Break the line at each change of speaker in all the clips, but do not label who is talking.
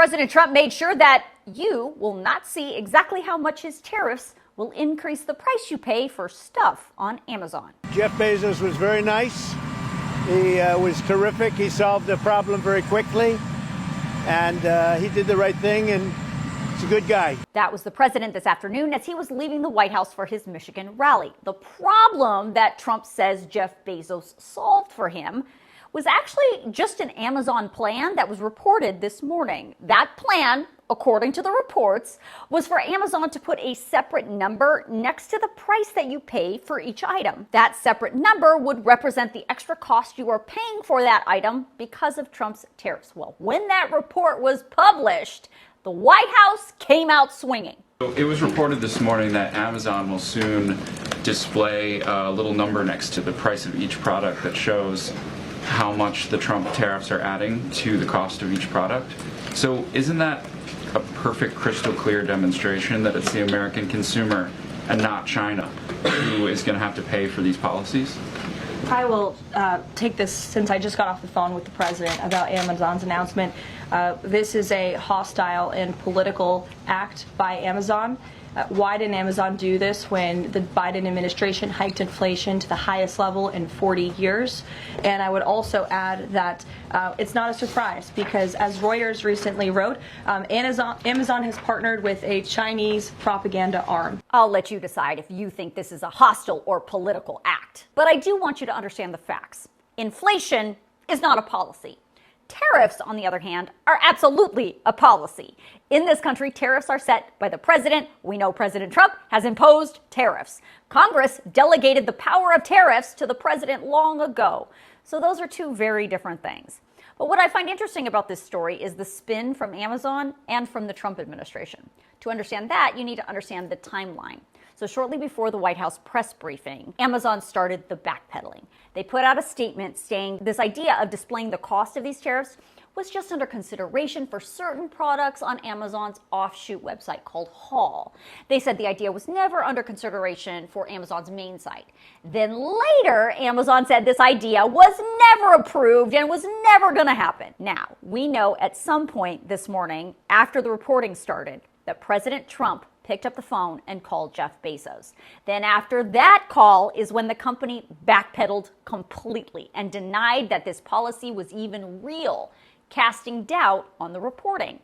President Trump made sure that you will not see exactly how much his tariffs will increase the price you pay for stuff on Amazon.
Jeff Bezos was very nice. He was terrific. He solved the problem very quickly, and he did the right thing, and he's a good guy.
That was the president this afternoon as he was leaving the White House for his Michigan rally. The problem that Trump says Jeff Bezos solved for him was actually just an Amazon plan that was reported this morning. That plan, according to the reports, was for Amazon to put a separate number next to the price that you pay for each item. That separate number would represent the extra cost you are paying for that item because of Trump's tariffs. Well, when that report was published, the White House came out swinging.
It was reported this morning that Amazon will soon display a little number next to the price of each product that shows how much the Trump tariffs are adding to the cost of each product. So isn't that a perfect, crystal clear demonstration that it's the American consumer and not China who is going to have to pay for these policies?
I will take this since I just got off the phone with the president about Amazon's announcement. This is a hostile and political act by Amazon. Why didn't Amazon do this when the Biden administration hiked inflation to the highest level in 40 years? And I would also add that it's not a surprise because, as Reuters recently wrote, Amazon has partnered with a Chinese propaganda arm.
I'll let you decide if you think this is a hostile or political act. But I do want you to understand the facts. Inflation is not a policy. Tariffs, on the other hand, are absolutely a policy. In this country, tariffs are set by the president. We know President Trump has imposed tariffs. Congress delegated the power of tariffs to the president long ago. So those are two very different things. But what I find interesting about this story is the spin from Amazon and from the Trump administration. To understand that, you need to understand the timeline. So shortly before the White House press briefing, Amazon started the backpedaling. They put out a statement saying this idea of displaying the cost of these tariffs was just under consideration for certain products on Amazon's offshoot website called Haul. They said the idea was never under consideration for Amazon's main site. Then later, Amazon said this idea was never approved and was never going to happen. Now, we know at some point this morning, after the reporting started, that President Trump picked up the phone and called Jeff Bezos. Then after that call is when the company backpedaled completely and denied that this policy was even real, casting doubt on the reporting.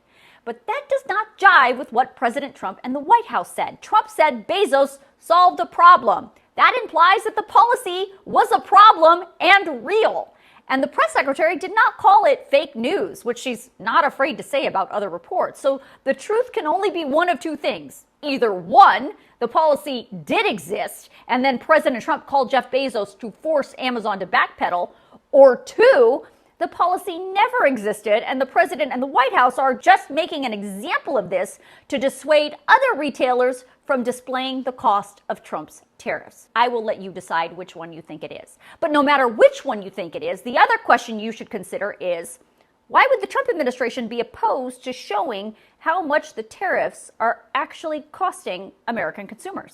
But that does not jive with what President Trump and the White House said. Trump said Bezos solved the problem. That implies that the policy was a problem and real. And the press secretary did not call it fake news, which she's not afraid to say about other reports. So the truth can only be one of two things. Either one, the policy did exist, and then President Trump called Jeff Bezos to force Amazon to backpedal, or two, the policy never existed, and the president and the White House are just making an example of this to dissuade other retailers from displaying the cost of Trump's tariffs. I will let you decide which one you think it is. But no matter which one you think it is, the other question you should consider is, why would the Trump administration be opposed to showing how much the tariffs are actually costing American consumers?